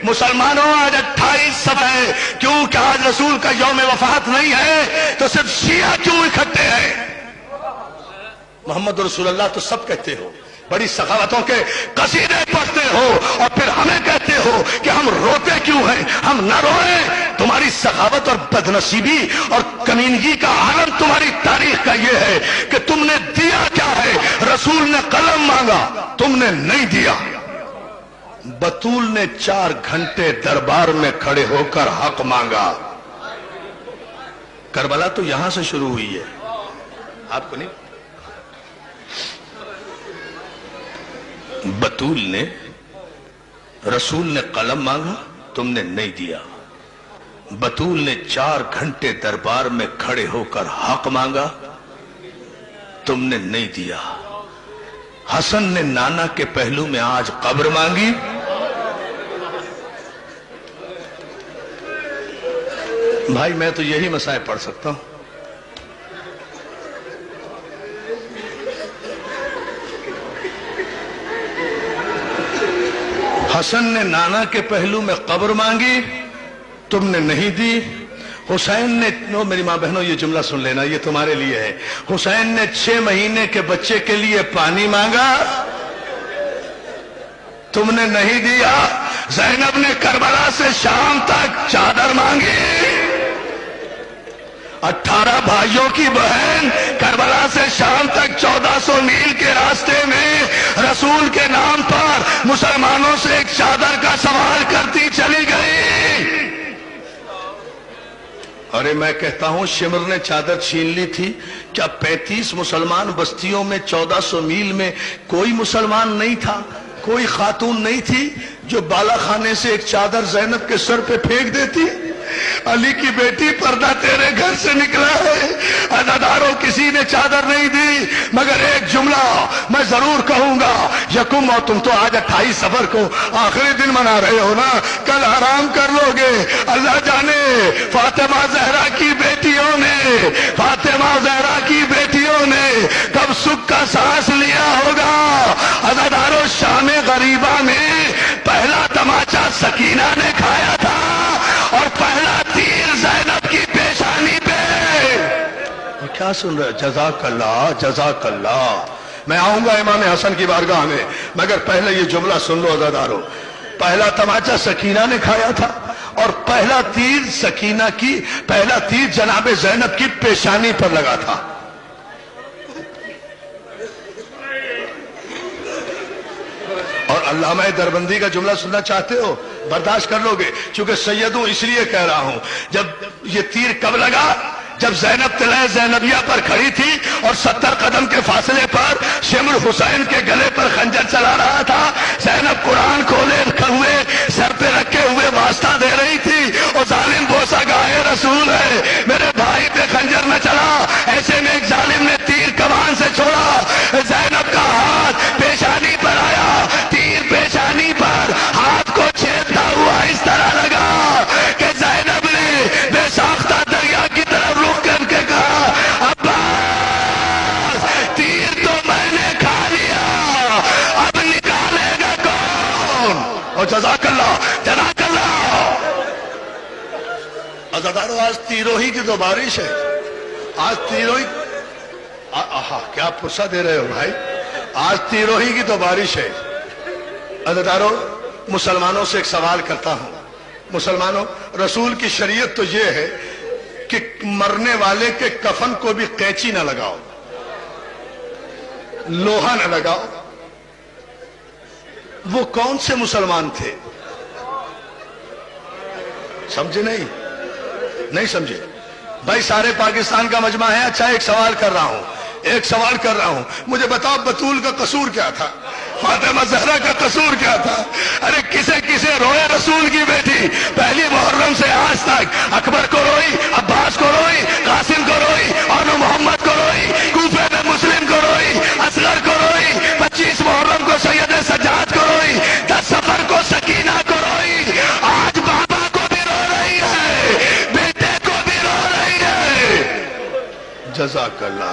مسلمانوں آج 28 صفحہ ہے، کیوں کہ آج رسول کا یوم وفات نہیں ہے تو صرف شیعہ کیوں اکٹھے ہیں؟ محمد رسول اللہ تو سب کہتے ہو، بڑی سخاوتوں کے قصیدے پڑھتے ہو، اور پھر ہمیں کہتے ہو کہ ہم روتے کیوں ہیں؟ ہم نہ روئیں۔ تمہاری سخاوت اور بدنصیبی اور کمینگی کا عالم تمہاری تاریخ کا یہ ہے کہ تم نے دیا کیا ہے؟ رسول نے قلم مانگا، تم نے نہیں دیا۔ بطول نے 4 گھنٹے دربار میں کھڑے ہو کر حق مانگا۔ کربلا تو یہاں سے شروع ہوئی ہے، آپ کو نہیں؟ بطول نے، رسول نے قلم مانگا، تم نے نہیں دیا۔ بطول نے 4 گھنٹے دربار میں کھڑے ہو کر حق مانگا، تم نے نہیں دیا۔ حسن نے نانا کے پہلو میں آج قبر مانگی، بھائی میں تو یہی مسائل پڑھ سکتا ہوں۔ حسن نے نانا کے پہلو میں قبر مانگی، تم نے نہیں دی۔ حسین نے، میری ماں بہنوں یہ جملہ سن لینا، یہ تمہارے لیے ہے۔ حسین نے 6 مہینے کے بچے کے لیے پانی مانگا، تم نے نہیں دیا۔ زینب نے کربلا سے شام تک چادر مانگی، 18 بھائیوں کی بہن کربلا سے شام تک 1400 میل کے راستے میں رسول کے نام پر مسلمانوں سے ایک چادر کا سوال کرتی چلی گئی۔ ارے میں کہتا ہوں شمر نے چادر چھین لی تھی، کیا 35 مسلمان بستیوں میں 1400 میل میں کوئی مسلمان نہیں تھا؟ کوئی خاتون نہیں تھی جو بالا خانے سے ایک چادر زینب کے سر پہ پھینک دیتی؟ علی کی بیٹی پردہ تیرے گھر سے نکلا ہے، عزاداروں کسی نے چادر نہیں دی، مگر ایک جملہ میں ضرور کہوں گا، یکم، اور تم تو آج 28 صفر کو آخری دن منا رہے ہو نا، کل آرام کر لو گے۔ اللہ جانے فاطمہ زہرا کی بیٹیوں نے، فاطمہ زہرا کی بیٹیوں نے کب سکھ کا سانس لیا ہوگا۔ عزاداروں شام غریبہ میں پہلا تماچا سکینہ نے کھایا تھا، اور پہلا تیر زینب کی پیشانی پہ۔ کیا سن رہے؟ جزاک اللہ، جزاک اللہ۔ میں آؤں گا امام حسن کی بارگاہ میں، مگر پہلے یہ جملہ سن لو عزادارو، پہلا تماچا سکینہ نے کھایا تھا، اور پہلا تیر سکینہ کی، پہلا تیر جناب زینب کی پیشانی پر لگا تھا۔ اور علامہ دربندی کا جملہ سننا چاہتے ہو؟ برداشت کر لو گے، چونکہ سید ہوں اس لیے کہہ رہا ہوں۔ جب یہ تیر کب لگا؟ جب زینب طلعہ زینبیہ پر کھڑی تھی اور 70 قدم کے فاصلے پر شمر حسین کے گلے پر خنجر چلا رہا تھا۔ زینب قرآن کھولے ہوئے سر پہ رکھے ہوئے واسطہ دے رہی تھی، اور ظالم بوسا گائے رسول ہے، میرے بھائی پہ خنجر نہ چلا۔ ایسے میں ایک ظالم نے تیر کمان سے چھوڑا، زینب کا ہاتھ پیشانی پر آیا، تیر پیشانی پر ہاتھ کو چھیدتا ہوا اس طرح لگا کہ زینب نے بے ساختہ دریا کی طرف رخ کر کے کہا، عباس تیر تو میں نے کھا لیا، اب نکالے گا کون؟ اور جزاک اللہ، جزاک اللہ۔ عزادارو آج تیروہی کی تو بارش ہے، آج تیروہی، کیا پرسہ دے رہے ہو بھائی، آج تیروہی کی تو بارش ہے۔ عزادارو مسلمانوں سے ایک سوال کرتا ہوں، مسلمانوں، رسول کی شریعت تو یہ ہے کہ مرنے والے کے کفن کو بھی قینچی نہ لگاؤ، لوہا نہ لگاؤ۔ وہ کون سے مسلمان تھے؟ سمجھے نہیں سمجھے بھائی؟ سارے پاکستان کا مجمع ہے۔ اچھا ایک سوال کر رہا ہوں، مجھے بتاؤ بطول کا قصور کیا تھا؟ فاطمہ زہرا کا قصور کیا تھا؟ ارے کسے روئے رسول کی بیٹی؟ پہلی محرم سے آج تک اکبر کو روئی، عباس کو روئی، قاسم کو روئی، اور محمد کو روئی، کوفے میں مسلم کو روئی، اصغر کو روئی، 25 محرم کو سید سجاد کو روئی، 10 صفر کو سکینہ کو روئی۔ آج بابا کو بھی رو رہی ہے، بیٹے کو بھی رو رہی ہے۔ جزاک اللہ۔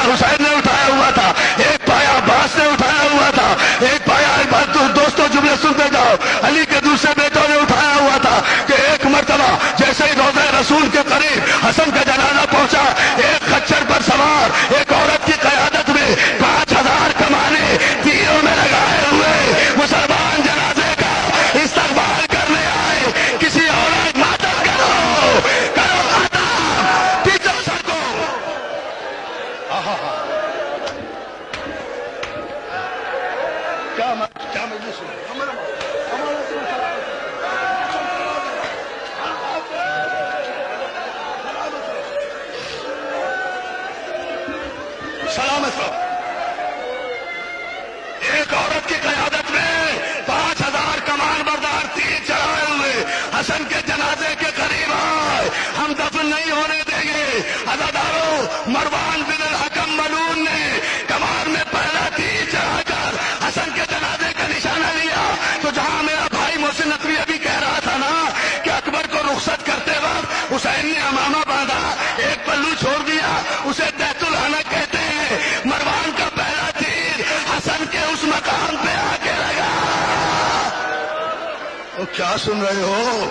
پایا حسین نے اٹھایا ہوا تھا، ایک پایا عباس نے اٹھایا ہوا تھا، ایک پایا دوستوں جملے سنتے جاؤ، علی کے دوسرے بیٹوں نے اٹھایا ہوا تھا کہ ایک مرتبہ جیسے ہی روضہ رسول کے قریب حسن کا جنازہ پہنچا، ایک خچر پر سوار ایک عورت کی قیادت میں 5000 کمانے تیروں میں لگائے ہوئے مسلمان جنازے کا استقبال کرنے آئے. کسی اور ماتم کرو ماتم، پیچھے سڑکو. کیا مجلس ہے؟ سلامت ہو. ایک عورت کی قیادت میں 5000 کمان بردار تیر چڑھائے ہوئے حسن کے جنازے کے قریب آئے. ہم دفن نہیں ہونے دیں گے. عزاداروں، مروان بن الحکم ملعون نے کمان میں پہلا تیر چڑھا کر حسن کے جنازے کا نشانہ لیا. تو جہاں میرا بھائی محسن نقوی ابھی کہہ رہا تھا نا کہ اکبر کو رخصت کرتے وقت حسین نے امامہ باندھا، ایک پلو چھوڑ دیا، اسے بیت الحنک کہتے ہیں. مروان کا پہلا تیر حسن کے اس مقام پہ آ کے لگا. تو کیا سن رہے ہو؟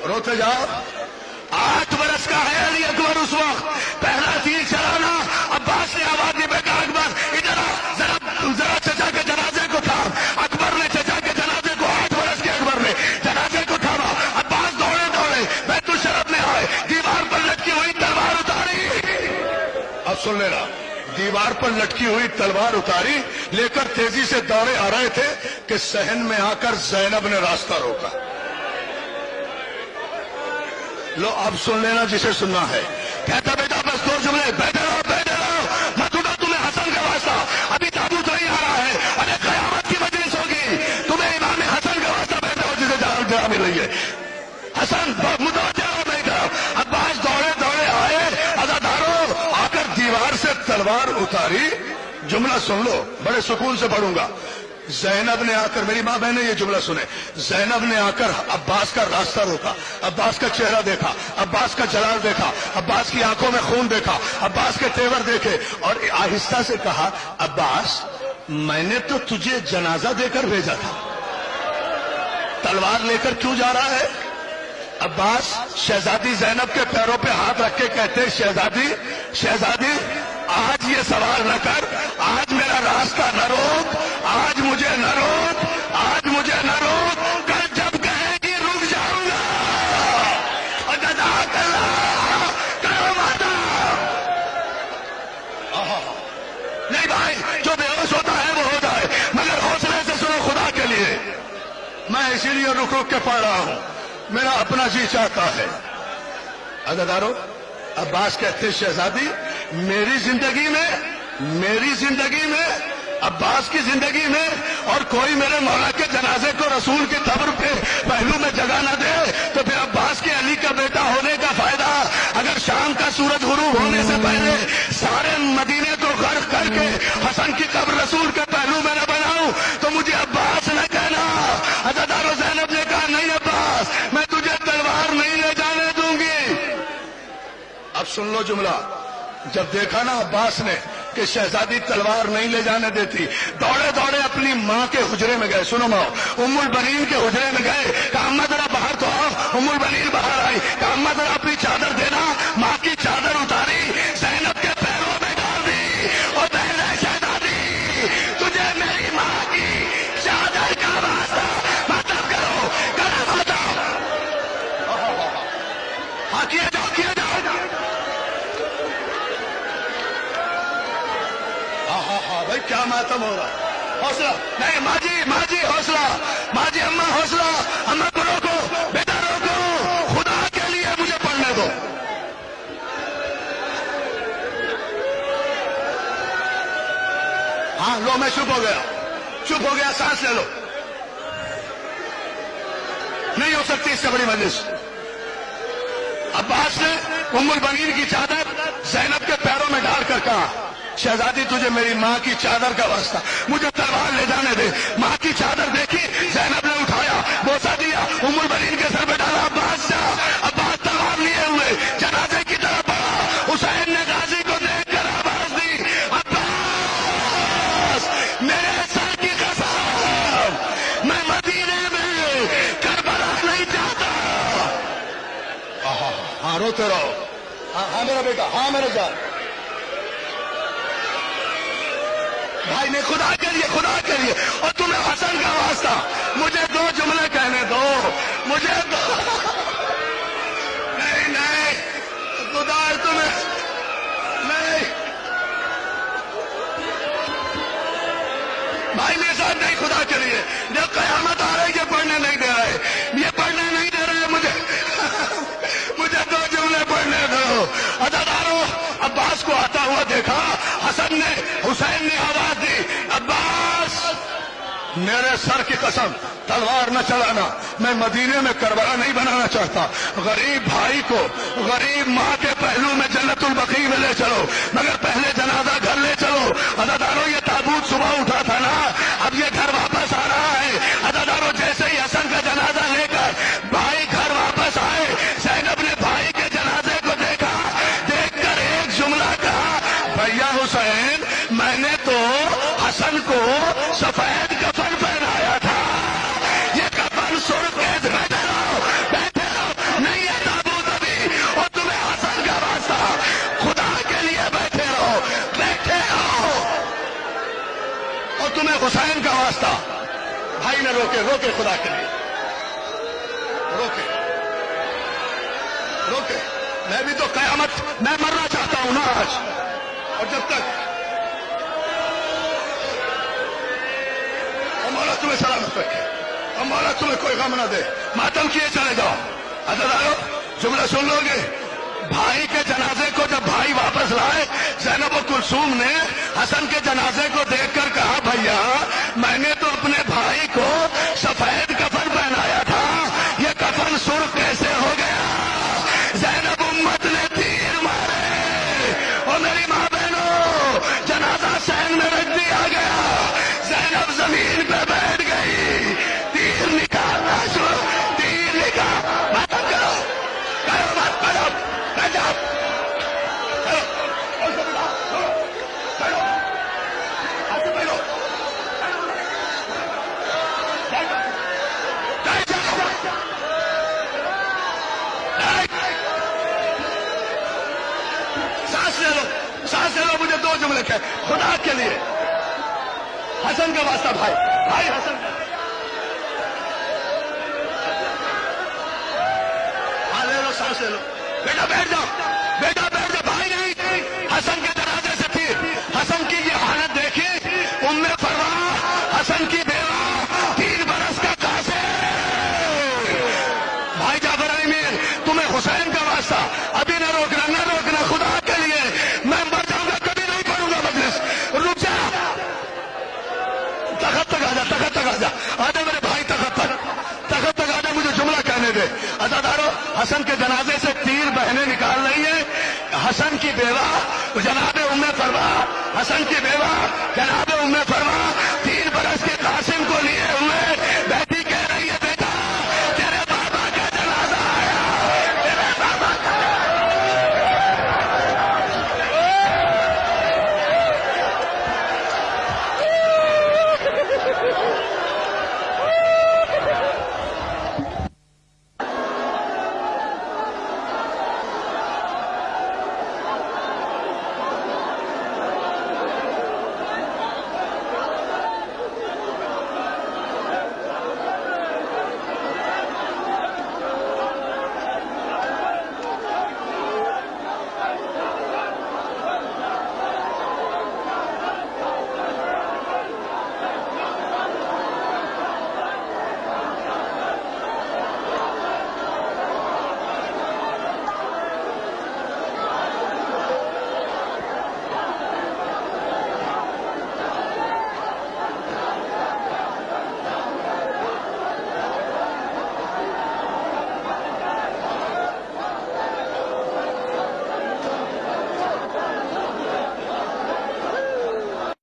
روتے جاؤ. 8 برس کا ہے علی اکبر اس وقت. پہلا تیر چلانا، عباس نے آواز دی، بیٹا اکبر ادھر آ، ذرا چچا کے جنازے کو تھام. اکبر نے چچا کے جنازے کو، 8 برس کے اکبر نے جنازے کو تھاما. عباس دوڑے دوڑے بیت الشرف میں آئے، دیوار پر لٹکی ہوئی تلوار اتاری. اب سن لینا، دیوار پر لٹکی ہوئی تلوار اتاری لے کر تیزی سے دوڑے آ رہے تھے کہ صحن میں آ کر زینب نے راستہ روکا. لو اب سن لینا جسے سننا ہے. کہتا بیٹا بس 2 جملے، بیٹھے رہو بیٹھے رہو، میں دوں تمہیں حسن کا واسطہ. ابھی تابوت نہیں آ رہا ہے، ارے قیامت کی مجلس ہوگی، تمہیں امام حسن کا واسطہ. بیٹھے ہو جسے جگہ مل رہی ہے. حسن متوجہ ہو بیٹا. عباس دوڑے دوڑے آئے. عزاداروں، آ کر دیوار سے تلوار اتاری. جملہ سن لو، بڑے سکون سے پڑھوں گا. زینب نے آ کر، میری ماں بہنیں یہ جملہ سنیں، زینب نے آ کر عباس کا راستہ روکا، عباس کا چہرہ دیکھا، عباس کا جلال دیکھا، عباس کی آنکھوں میں خون دیکھا، عباس کے تیور دیکھے، اور آہستہ سے کہا عباس میں نے تو تجھے جنازہ دے کر بھیجا تھا، تلوار لے کر کیوں جا رہا ہے؟ عباس شہزادی زینب کے پیروں پہ ہاتھ رکھ کے کہتے شہزادی شہزادی آج یہ سوال نہ کر، آج میرا راستہ نہ روک، آج مجھے نہ روک، آج مجھے نہ روک، کل جب کہے گی رک جاؤں گا. اور جزاک اللہ کرو ماتا. نہیں بھائی، جو بے ہوش ہوتا ہے وہ ہو جائے، مگر حوصلے سے سنو خدا کے لیے. میں اسی لیے رک رک کے پڑھ رہا ہوں، میرا اپنا جی چاہتا ہے. عزادارو، عباس کہتے شہزادی میری زندگی میں عباس کی زندگی میں اور کوئی میرے مولا کے جنازے کو رسول کے قبر پہ پہلو میں جگہ نہ دے تو پھر عباس کے علی کا بیٹا ہونے کا فائدہ. اگر شام کا سورج غروب ہونے سے پہلے سارے مدینے کو غرق کر کے حسن کی قبر رسول کے پہلو میں نہ بناؤں تو مجھے عباس نہ کہنا. عزادارو، زینب نے کہا نہیں عباس، میں تجھے تلوار نہیں لے جانے دوں گی. اب سن لو جملہ. جب دیکھا نا عباس نے کہ شہزادی تلوار نہیں لے جانے دیتی، دوڑے دوڑے اپنی ماں کے حجرے میں گئے. سنو ماں، ام البنین کے حجرے میں گئے، کہا اماں ذرا باہر تو آؤ. ام البنین باہر آئی، کہا اماں ذرا اپنی چادر دینا. ماں کی چادر اتاری، زینب کے پیروں میں ڈال دی. اور بہن شہزادی، تجھے میری ماں کی چادر کا واسطہ مطلب کرو کرا. ہاں کیا جاؤ کیا جاؤ. بھائی کیا ماتم ہو رہا ہے؟ حوصلہ نہیں ماں جی حوصلہ، ماں جی اماں حوصلہ. اماں کو روکو، بیٹا روکو، خدا کے لیے مجھے پڑھنے دو. ہاں لو، میں چپ ہو گیا، سانس لے لو. نہیں ہو سکتی اس سے بڑی مجلس. عباس نے ام البنین کی چادر زینب کے پیروں میں ڈال کر کہا شہزادی تجھے میری ماں کی چادر کا واسطہ، مجھے تلوار لے جانے دے. ماں کی چادر دیکھی، زینب نے اٹھایا، بوسا دیا، ام البنین کے سر پہ ڈالا عباس جا، عباس تلوار لیے ہوئے جنازے کی طرف بڑھا، حسین نے غازی کو دیکھ کر آواز دی، عباس میرے سر کی قسم میں مدینے میں کربلا نہیں چاہتا۔ ہاں روتے رہو، ہاں میرا بیٹا، ہاں میرا جان بھائی نے خدا کے لیے، خدا کے لیے، اور تمہیں حسن کا واسطہ مجھے دو جملے کہنے دو، مجھے دو نہیں نہیں خدا ہے تمہیں نہیں بھائی میرے ساتھ نہیں، خدا کے لیے جب قیامت آ رہی ہے پڑھنے نہیں دے رہے، یہ پڑھنے نہیں دے رہے مجھے مجھے دو جملے پڑھنے دو۔ عزادارو عباس کو آتا ہوا دیکھا، حسن نے، حسین نے آواز دی، عباس میرے سر کی قسم تلوار نہ چلانا، میں مدینے میں کربلا نہیں بنانا چاہتا، غریب بھائی کو غریب ماں کے پہلو میں جنت البقیع میں لے چلو، مگر پہلے جنازہ گھر لے چلو۔ عزادارو یہ تابوت صبح اٹھا تھا نا، اب یہ گھر واپس آ رہا ہے۔ عزادارو جیسے ہی حسن کا جنازہ لے کر بھائی گھر واپس آئے، زینب نے بھائی کے جنازے کو دیکھا، دیکھ کر ایک جملہ کہا، بھیا حسین میں نے تو حسن کو سفید کفن پہنایا تھا، یہ کفن سرخ بیٹھے رہو بیٹھے رہو، نہیں ہے تابوت ابھی، اور تمہیں حسن کا واسطہ خدا کے لیے بیٹھے رہو بیٹھے رہو، اور تمہیں حسین کا واسطہ بھائی نے روکے روکے، خدا کے لیے روکے روکے، میں بھی تو قیامت میں مرنا چاہتا ہوں نا آج، اور جب تک مولا تمہیں سلامت رکھے، اور مولا تمہیں کوئی غم نہ دے، ماتم کیے چلے جاؤ۔ عزادارو جملہ سن لو گے، بھائی کے جنازے کو جب بھائی واپس لائے، زینب و کلثوم نے حسن کے جنازے کو دیکھ کر کہا، بھیا میں نے تو اپنے بھائی کو سفید کفن پہنایا تھا، یہ کفن سرخ کیسے ہو گیا؟ زینب امت نے تیر مارے، اور میری ماں بہنوں جنازہ سین میں رکھ دیا گیا، زینب زمین پہ بیٹھ گئی، تیر نکالنا شروع، تیر نکال، ماتم کرو کرو مت کرو، بیٹھ جاؤ کرو، اور سب کرو کرو، ہاتھ سے پہلو سانس لے لو، سانس لے لو، مجھے دو جملے کہے خدا کے لیے، حسن کا واسطہ بھائی، بھائی حسن کا، ہاں لے لو، سانس لے لو، بیٹا بیٹھ جاؤ، بیٹا بیٹھ جاؤ، بھائی نہیں، حسن کے جنازے سے تھی، حسن کی یہ حالت دیکھی، ام فروا حسن کی بیوہ 3 برس کا قاصر، بھائی جعفر امیر تمہیں حسین کا واسطہ ابھی نہ روکنا، نہ روکنا، خدا کے لیے میں مر جاؤں گا کبھی نہیں پڑھوں گا مجلس، رک جا، تخت تک آ جا، تخت تک آ جا، آجا میرے بھائی، تخت تک آ جا، مجھے جملہ کہنے دے۔ عزادارو حسن کے جنازے سے 3 بہنیں نکال رہی ہیں، حسن کی بیوہ جناب ام فروا، حسن کی بیوہ جناب